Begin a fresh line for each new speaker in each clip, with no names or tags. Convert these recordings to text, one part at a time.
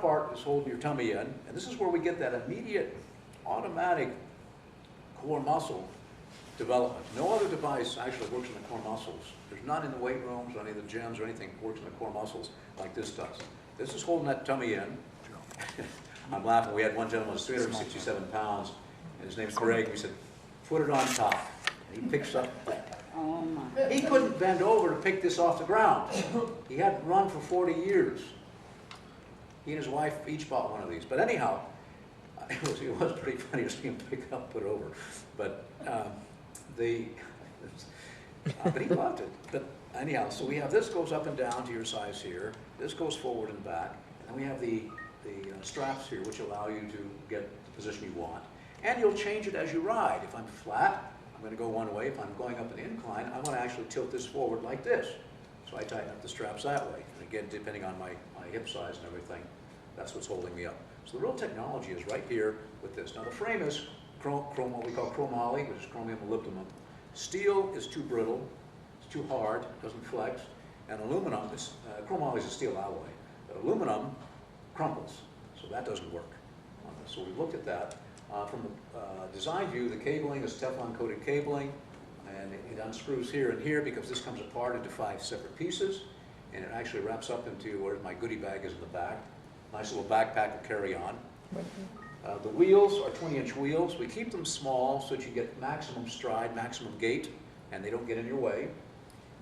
part is holding your tummy in, and this is where we get that immediate automatic core muscle development. No other device actually works in the core muscles. There's none in the weight rooms or any of the gyms or anything that works in the core muscles like this does. This is holding that tummy in. I'm laughing. We had one gentleman who was 367 pounds, and his name's Greg. We said, put it on top. And he picks up that.
Oh my.
He couldn't bend over to pick this off the ground. He hadn't run for 40 years. He and his wife each bought one of these. But anyhow, it was pretty funny to see him pick up, put over. But but he loved it. But anyhow, so we have this goes up and down to your size here. This goes forward and back. And then we have the straps here, which allow you to get the position you want. And you'll change it as you ride. If I'm flat, I'm going to go one way. If I'm going up an incline, I want to actually tilt this forward like this. So I tighten up the straps that way. And again, depending on my hip size and everything, that's what's holding me up. So the real technology is right here with this. Now the frame is what we call chromoly, which is chromium molybdenum. Steel is too brittle, it's too hard, it doesn't flex. And aluminum, chromoly is a steel alloy, but aluminum crumples, so that doesn't work on this. So we looked at that. From the design view, the cabling is Teflon-coated cabling, and it unscrews here and here because this comes apart into 5 separate pieces, and it actually wraps up into where my goodie bag is in the back. Nice little backpack to carry on. The wheels are 20-inch wheels. We keep them small so that you get maximum stride, maximum gait, and they don't get in your way.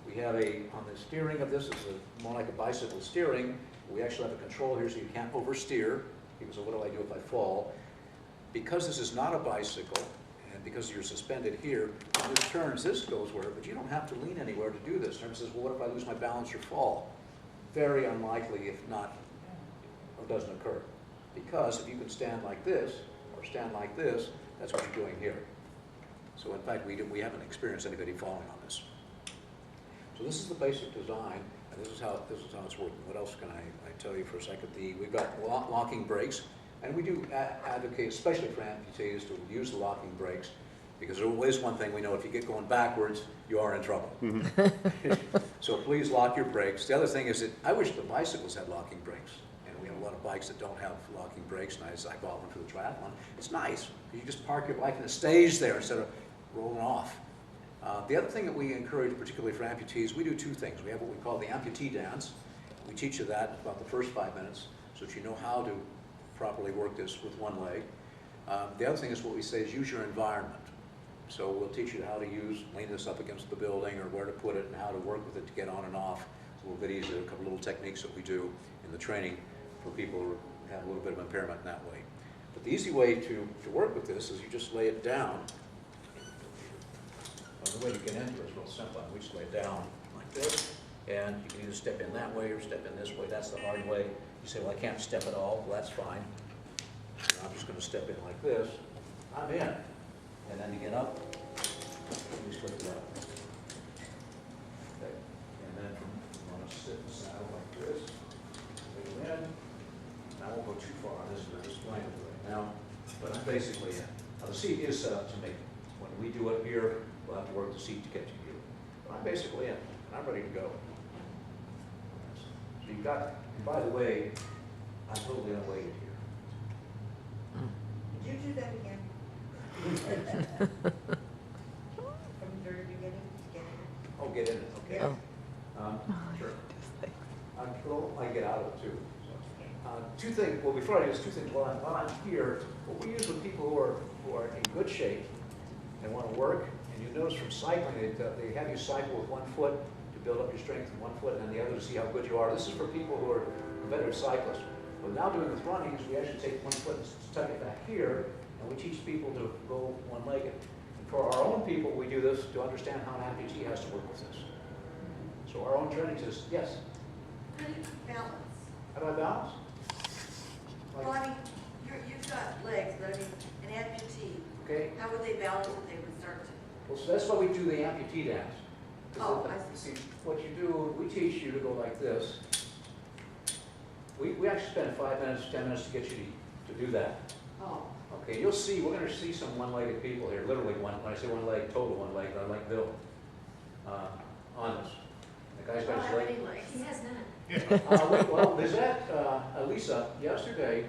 We have on the steering of this, is more like a bicycle steering. We actually have a control here so you can't oversteer. People say, what do I do if I fall? Because this is not a bicycle, and because you're suspended here, when this turns, this goes where, but you don't have to lean anywhere to do this. Everyone says, well, what if I lose my balance or fall? Very unlikely, if not, or doesn't occur. Because if you can stand like this, or stand like this, that's what you're doing here. So in fact, we haven't experienced anybody falling on this. So this is the basic design, and this is how it's working. What else can I tell you for a second? We've got locking brakes, and we do advocate, especially for amputees, to use the locking brakes, because there is one thing we know: if you get going backwards, you are in trouble. So please lock your brakes. The other thing is that I wish the bicycles had locking brakes. We have a lot of bikes that don't have locking brakes, and I bought one for the triathlon. It's nice. You just park your bike and it stays there instead of rolling off. The other thing that we encourage, particularly for amputees, we do 2 things. We have what we call the amputee dance. We teach you that in about the first 5 minutes so that you know how to properly work this with one leg. The other thing is what we say is use your environment. So we'll teach you how to lean this up against the building or where to put it and how to work with it to get on and off. It's a little bit easier. A couple little techniques that we do in the training for people who have a little bit of impairment in that way. But the easy way to work with this is you just lay it down. Well, the way to get into it is real simple. We just lay it down like this, and you can either step in that way or step in this way. That's the hard way. You say, well, I can't step at all. Well, that's fine. So I'm just going to step in like this. I'm in. And then you get up, and you slip it up. Okay. And then you want to sit in the saddle like this. Wiggle in. I won't go too far on this, but I'm just playing with it right now. But I'm basically in. Now the seat is set up to make, when we do it here, we'll have to work the seat to get to you. But I'm basically in, and I'm ready to go. So you've got, and by the way, I'm totally unweighted here.
Did you do that again? From the very beginning to get in?
Oh, get in it, okay.
Yeah.
Sure. I get out of it too. 2 things, well, before I do this, 2 things. While I'm here, what we use with people who are in good shape and want to work, and you notice from cycling, they have you cycle with 1 foot to build up your strength in 1 foot, and then the other to see how good you are. This is for people who are better cyclists. What we're now doing with running is we actually take 1 foot and tuck it back here, and we teach people to go one-legged. And for our own people, we do this to understand how an amputee has to work with this. So our own training says, yes.
How do you balance?
How do I balance?
Well, I mean, you've got legs, but I mean, an amputee,
Okay.
how would they balance if they would start to?
Well, so that's why we do the amputee dance.
Oh, I see.
What you do, we teach you to go like this. We actually spend 5 minutes, 10 minutes to get you to do that.
Oh.
Okay, you'll see, we're going to see some one-legged people here, literally one. When I say one leg, total one leg, I like Bill on this. The guy's got his leg.
He has none.
Well, Lizette, Lisa, yesterday,